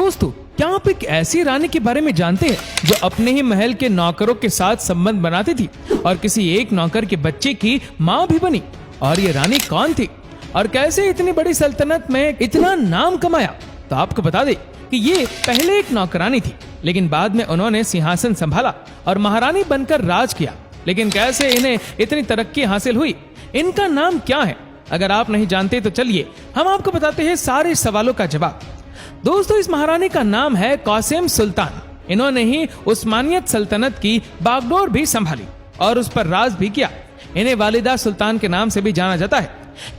दोस्तों, क्या आप एक ऐसी रानी के बारे में जानते हैं जो अपने ही महल के नौकरों के साथ संबंध बनाती थी और किसी एक नौकर के बच्चे की माँ भी बनी? और ये रानी कौन थी और कैसे इतनी बड़ी सल्तनत में इतना नाम कमाया? तो आपको बता दे कि ये पहले एक नौकरानी थी, लेकिन बाद में उन्होंने सिंहासन संभाला और महारानी बनकर राज किया। लेकिन कैसे इन्हें इतनी तरक्की हासिल हुई? इनका नाम क्या है? अगर आप नहीं जानते तो चलिए हम आपको बताते हैं सारे सवालों का जवाब। दोस्तों, इस महारानी का नाम है कासिम सुल्तान। इन्होंने ही उस्मानियत सल्तनत की बागडोर भी संभाली और उस पर राज भी किया। इन्हें वालिदा सुल्तान के नाम से भी जाना जाता है।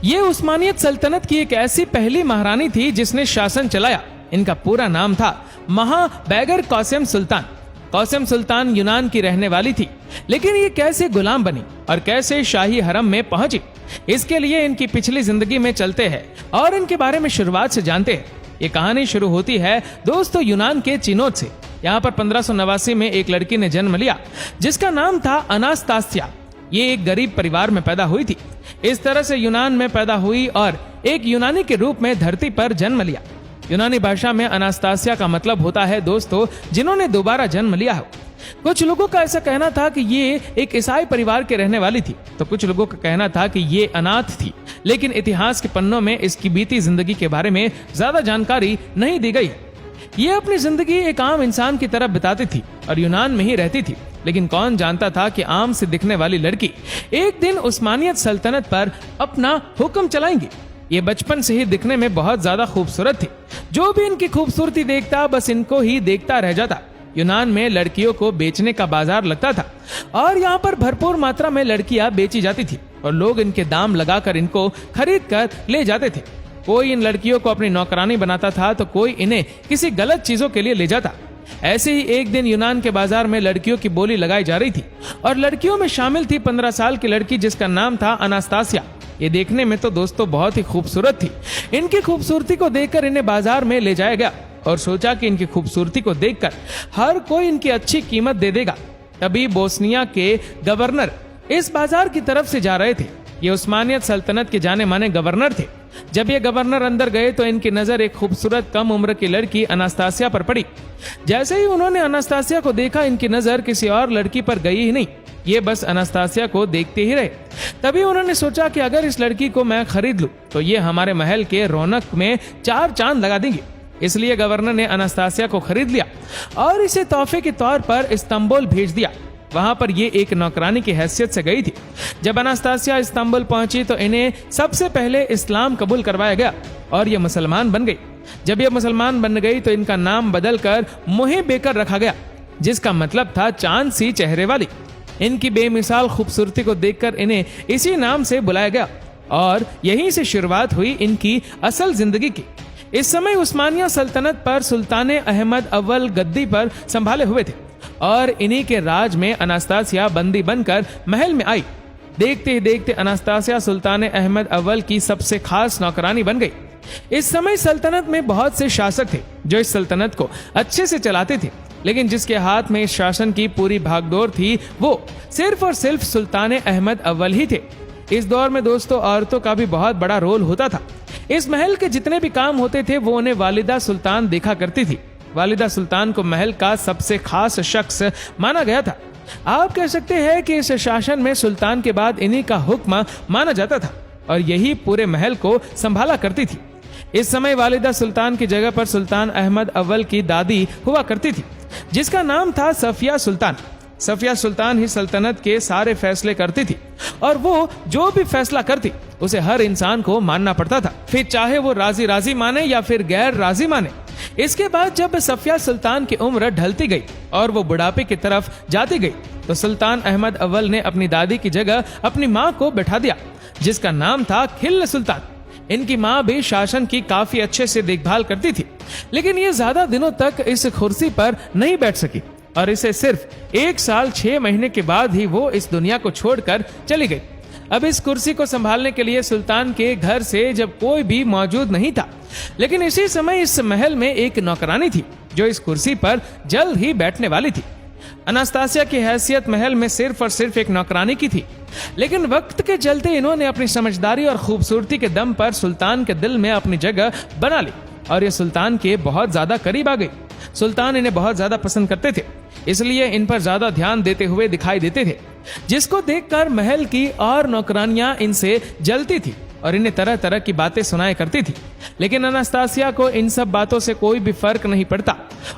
ये उस्मानियत सल्तनत की एक ऐसी पहली महारानी थी जिसने शासन चलाया। इनका पूरा नाम था महाबैगर कासिम सुल्तान। कासिम सुल्तान यूनान की रहने वाली थी, लेकिन ये कैसे गुलाम बनी और कैसे शाही हरम में पहुंची, इसके लिए इनकी पिछली जिंदगी में चलते हैं और इनके बारे में शुरुआत से जानते हैं। ये कहानी शुरू होती है दोस्तों यूनान के चिनोद से। यहाँ पर 1589 में एक लड़की ने जन्म लिया जिसका नाम था अनास्तासिया। ये एक गरीब परिवार में पैदा हुई थी। इस तरह से यूनान में पैदा हुई और एक यूनानी के रूप में धरती पर जन्म लिया। यूनानी भाषा में अनास्तासिया का मतलब होता है दोस्तों जिन्होंने दोबारा जन्म लिया हो। कुछ लोगों का ऐसा कहना था कि ये एक ईसाई परिवार के रहने वाली थी, तो कुछ लोगों का कहना था कि ये अनाथ थी। लेकिन इतिहास के पन्नों में इसकी बीती जिंदगी के बारे में ज्यादा जानकारी नहीं दी गई। ये अपनी जिंदगी एक आम इंसान की तरह बिताती थी और यूनान में ही रहती थी। लेकिन कौन जानता था कि आम से दिखने वाली लड़की एक दिन उस्मानियत सल्तनत पर अपना हुक्म चलाएंगी। ये बचपन से ही दिखने में बहुत ज्यादा खूबसूरत थी। जो भी इनकी खूबसूरती देखता बस इनको ही देखता रह जाता। यूनान में लड़कियों को बेचने का बाजार लगता था और यहाँ पर भरपूर मात्रा में लड़कियां बेची जाती थी और लोग इनके दाम लगाकर इनको खरीद कर ले जाते थे। कोई इन लड़कियों को अपनी नौकरानी बनाता था तो कोई इन्हें किसी गलत चीजों के लिए ले जाता। ऐसे ही एक दिन यूनान के बाजार में लड़कियों की बोली लगाई जा रही थी और लड़कियों में शामिल थी 15 साल की लड़की जिसका नाम था अनास्तासिया। ये देखने में तो दोस्तों बहुत ही खूबसूरत थी। इनकी खूबसूरती को देखकर इन्हें बाजार में ले जाया गया और सोचा कि इनकी खूबसूरती को देखकर हर कोई इनकी अच्छी कीमत दे देगा। तभी बोस्निया के गवर्नर इस बाजार की तरफ से जा रहे थे। ये उस्मानियत सल्तनत के जाने माने गवर्नर थे। जब ये गवर्नर अंदर गए तो इनकी नजर एक खूबसूरत कम उम्र की लड़की अनास्तासिया पर पड़ी। जैसे ही उन्होंने अनास्तासिया को देखा इनकी नजर किसी और लड़की पर गई ही नहीं, ये बस अनास्तासिया को देखते ही रहे। तभी उन्होंने सोचा कि अगर इस लड़की को मैं खरीद लूं तो ये हमारे महल के रौनक में 4 चांद लगा देंगे। इसलिए गवर्नर ने अनास्तासिया को खरीद लिया और इसे तोहफे के तौर पर इस्तांबुल भेज दिया। वहां पर ये एक नौकरानी की हैसियत से गई थी। जब अनास्तासिया इस्तांबुल पहुंची तो इन्हें सबसे पहले इस्लाम कबूल करवाया गया और ये मुसलमान बन गई। जब ये मुसलमान बन गई तो इनका नाम बदलकर मुहे बेकर रखा गया, जिसका मतलब था चांद सी चेहरे वाली। इनकी बेमिसाल खूबसूरती को देखकर इन्हें इसी नाम से बुलाया गया और यहीं से शुरुआत हुई इनकी असल जिंदगी की। इस समय उस्मानिया सल्तनत पर सुल्तान अहमद अव्वल गद्दी पर संभाले हुए थे और इन्हीं के राज में अनास्तासिया बंदी बनकर महल में आई। देखते ही देखते अनास्तासिया सुल्तान अहमद अव्वल की सबसे खास नौकरानी बन गई। इस समय सल्तनत में बहुत से शासक थे जो इस सल्तनत को अच्छे से चलाते थे, लेकिन जिसके हाथ में इस शासन की पूरी भागदौड़ थी वो सिर्फ और सिर्फ सुल्तान अहमद अव्वल ही थे। इस दौर में दोस्तों औरतों का भी बहुत बड़ा रोल होता था। इस महल के जितने भी काम होते थे वो उन्हें वालिदा सुल्तान देखा करती थी। वालिदा सुल्तान को महल का सबसे खास शख्स माना गया था। आप कह सकते हैं कि इस शासन में सुल्तान के बाद इन्हीं का हुक्म माना जाता था और यही पूरे महल को संभाला करती थी। इस समय वालिदा सुल्तान की जगह पर सुल्तान अहमद अव्वल की दादी हुआ करती थी जिसका नाम था सफिया सुल्तान। सफिया सुल्तान ही सल्तनत के सारे फैसले करती थी और वो जो भी फैसला करती उसे हर इंसान को मानना पड़ता था, फिर चाहे वो राजी राजी माने या फिर गैर राजी माने। इसके बाद जब सफिया सुल्तान की उम्र ढलती गई और वो बुढ़ापे की तरफ जाती गई तो सुल्तान अहमद अव्वल ने अपनी दादी की जगह अपनी माँ को बैठा दिया जिसका नाम था खिल्ल सुल्तान। इनकी माँ भी शासन की काफी अच्छे से देखभाल करती थी, लेकिन ये ज्यादा दिनों तक इस कुर्सी पर नहीं बैठ सकी और इसे सिर्फ 1 साल 6 महीने के बाद ही वो इस दुनिया को छोड़कर चली गई। अब इस कुर्सी को संभालने के लिए सुल्तान के घर से जब कोई भी मौजूद नहीं था, लेकिन इसी समय इस महल में एक नौकरानी थी जो इस कुर्सी पर जल्द ही बैठने वाली थी। अनास्तासिया की हैसियत महल में सिर्फ और सिर्फ एक नौकरानी की थी, लेकिन वक्त के चलते इन्होंने अपनी समझदारी और खूबसूरती के दम पर सुल्तान के दिल में अपनी जगह बना ली और ये सुल्तान के बहुत ज्यादा करीब आ गई। सुल्तान इन्हें बहुत ज्यादा पसंद करते थे, इसलिए इन पर ज्यादा ध्यान देते हुए दिखाई देते थे, जिसको देखकर महल की और नौकरानियां इनसे जलती थी और इन्हें तरह तरह की बातें सुनाया करती थी। लेकिन अनास्तासिया को इन सब बातों से कोई भी फर्क नहीं पड़ता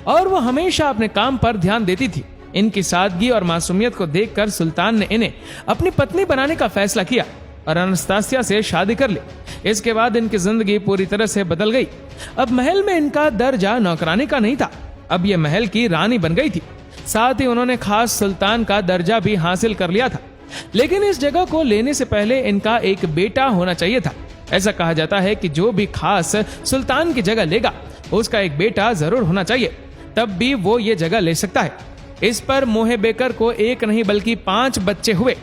और वो हमेशा अपने काम पर ध्यान देती थी। इनकी सादगी और मासूमियत को देखकर सुल्तान ने इन्हें अपनी पत्नी बनाने का फैसला किया और अनास्तासिया से शादी कर ली। इसके बाद इनकी जिंदगी पूरी तरह से बदल गई। अब महल में इनका दर्जा नौकरानी का नहीं था, अब ये महल की रानी बन गई थी। साथ ही उन्होंने खास सुल्तान का दर्जा भी हासिल कर लिया था। लेकिन इस जगह को लेने से पहले इनका एक बेटा होना चाहिए था। ऐसा कहा जाता है कि जो भी खास सुल्तान की जगह लेगा उसका एक बेटा जरूर होना चाहिए, तब भी वो ये जगह ले सकता है। इस पर मोहे बेकर को एक नहीं बल्कि 5 बच्चे हुए।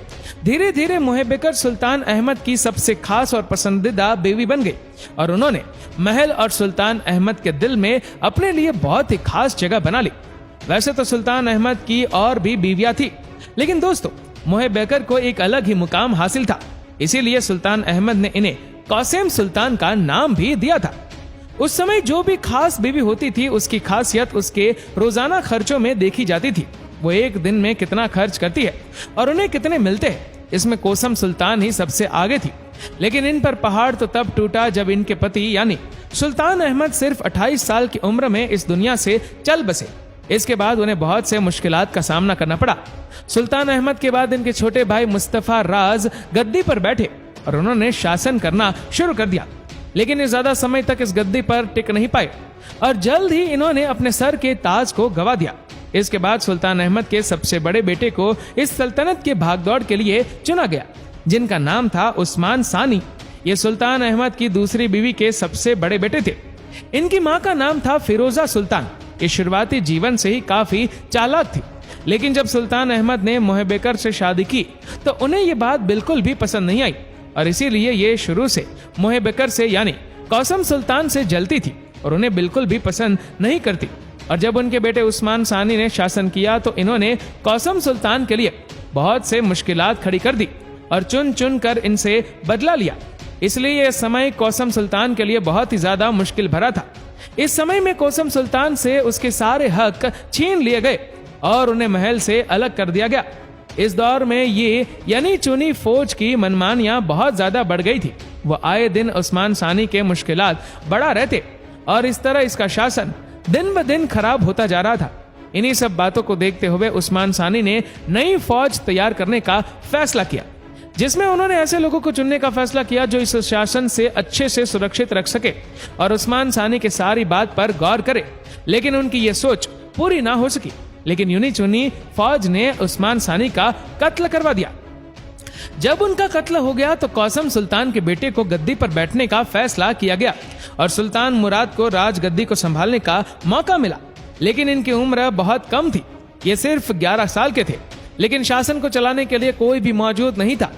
धीरे धीरे मोहे बेकर सुल्तान अहमद की सबसे खास और पसंदीदा बीवी बन गई और उन्होंने महल और सुल्तान अहमद के दिल में अपने लिए बहुत ही खास जगह बना ली। वैसे तो सुल्तान अहमद की और भी बीवियां थी, लेकिन दोस्तों मोहे बेकर को एक अलग ही मुकाम हासिल था, इसीलिए सुल्तान अहमद ने इन्हें कासिम सुल्तान का नाम भी दिया था। उस समय जो भी खास बीवी होती थी उसकी खासियत उसके रोजाना खर्चों में देखी जाती थी। वो एक दिन में कितना खर्च करती है और उन्हें कितने मिलते हैं, इसमें कासिम सुल्तान ही सबसे आगे थी। लेकिन इन पर पहाड़ तो तब टूटा जब इनके पति यानी सुल्तान अहमद सिर्फ 28 साल की उम्र में इस दुनिया से चल बसे। इसके बाद उन्हें बहुत से मुश्किलात का सामना करना पड़ा। सुल्तान अहमद के बाद इनके छोटे भाई मुस्तफा राज गद्दी पर बैठे और उन्होंने शासन करना शुरू कर दिया, लेकिन ये ज्यादा समय तक इस गद्दी पर टिक नहीं पाए और जल्द ही इन्होंने अपने सर के ताज को गवा दिया। इसके बाद सुल्तान अहमद के सबसे बड़े बेटे को इस सल्तनत के भागदौड़ के लिए चुना गया, जिनका नाम था उस्मान सानी। ये सुल्तान अहमद की दूसरी बीवी के सबसे बड़े बेटे थे। इनकी माँ का नाम था फिरोजा सुल्तान। ये शुरुआती जीवन से ही काफी चालाक थी, लेकिन जब सुल्तान अहमद ने मोहे बेकर से शादी की तो उन्हें ये बात बिल्कुल भी पसंद नहीं आई और इसीलिए ये शुरू से मोहे बेकर से यानी कासिम सुल्तान से जलती थी और उन्हें बिल्कुल भी पसंद नहीं करती। और जब उनके बेटे उस्मान सानी ने शासन किया तो इन्होंने कासिम सुल्तान के लिए बहुत से मुश्किलात खड़ी कर दी और चुन चुन कर इनसे बदला लिया। इसलिए यह समय कासिम सुल्तान के लिए बहुत ही ज्यादा मुश्किल भरा था। इस समय में कासिम सुल्तान से उसके सारे हक छीन लिए गए और उन्हें महल से अलग कर दिया गया। इस दौर में ये यानी चुनी फौज की मनमानियां बहुत ज्यादा बढ़ गई थी। वो आए दिन उस्मान सानी के मुश्किलात बढ़ा रहते और इस तरह इसका शासन दिन ब दिन खराब होता जा रहा था। इन्हीं सब बातों को देखते हुए उस्मान सानी ने नई फौज तैयार करने का फैसला किया, जिसमें उन्होंने ऐसे लोगों को चुनने का फैसला किया जो इस शासन से अच्छे से सुरक्षित रख सके और उस्मान सानी के सारी बात पर गौर करे। लेकिन उनकी ये सोच पूरी ना हो सकी। लेकिन यूनी चुनी फौज ने उस्मान सानी का कत्ल करवा दिया। जब उनका कत्ल हो गया तो कासिम सुल्तान के बेटे को गद्दी पर बैठने का फैसला किया गया और सुल्तान मुराद को राजगद्दी को संभालने का मौका मिला। लेकिन इनकी उम्र बहुत कम थी, ये सिर्फ 11 साल के थे। लेकिन शासन को चलाने के लिए कोई भी मौजूद नहीं था,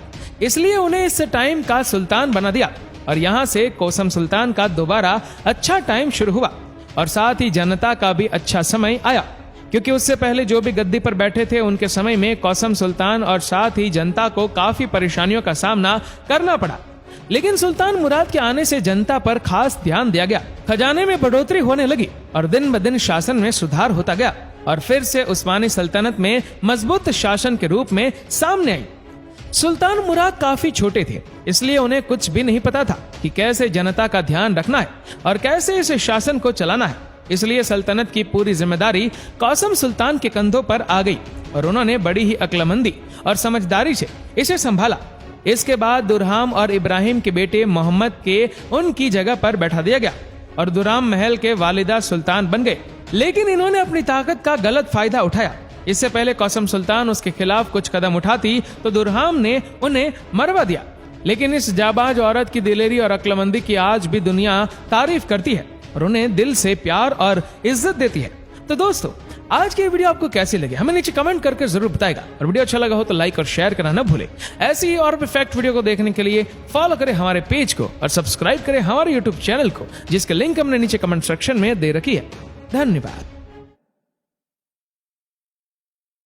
इसलिए उन्हें इस टाइम का सुल्तान बना दिया और यहाँ से कासिम सुल्तान का दोबारा अच्छा टाइम शुरू हुआ और साथ ही जनता का भी अच्छा समय आया, क्योंकि उससे पहले जो भी गद्दी पर बैठे थे उनके समय में कासिम सुल्तान और साथ ही जनता को काफी परेशानियों का सामना करना पड़ा। लेकिन सुल्तान मुराद के आने से जनता पर खास ध्यान दिया गया, खजाने में बढ़ोतरी होने लगी और दिन ब दिन शासन में सुधार होता गया और फिर से उस्मानी सल्तनत में मजबूत शासन के रूप में सामने आई। सुल्तान मुराद काफी छोटे थे, इसलिए उन्हें कुछ भी नहीं पता था कि कैसे जनता का ध्यान रखना है और कैसे इस शासन को चलाना है। इसलिए सल्तनत की पूरी जिम्मेदारी कासिम सुल्तान के कंधों पर आ गई और उन्होंने बड़ी ही अक्लमंदी और समझदारी से इसे संभाला। इसके बाद दुर्राम और इब्राहिम के बेटे मोहम्मद के उनकी जगह पर बैठा दिया गया और दुर्राम महल के वालिदा सुल्तान बन गए। लेकिन इन्होंने अपनी ताकत का गलत फायदा उठाया। इससे पहले कासिम सुल्तान उसके खिलाफ कुछ कदम उठाती तो दुर्राम ने उन्हें मरवा दिया। लेकिन इस जाबाज औरत की दिलेरी और अक्लमंदी की आज भी दुनिया तारीफ करती है और उन्हें दिल से प्यार और इज्जत देती है। तो दोस्तों, आज की वीडियो आपको कैसी लगी हमें नीचे कमेंट करके जरूर बताएगा और वीडियो अच्छा लगा हो तो लाइक और शेयर करना न भूले। ऐसी ही और भी फैक्ट वीडियो को देखने के लिए फॉलो करें हमारे पेज को और सब्सक्राइब करें हमारे यूट्यूब चैनल को, जिसके लिंक हमने नीचे कमेंट सेक्शन में दे रखी है। धन्यवाद।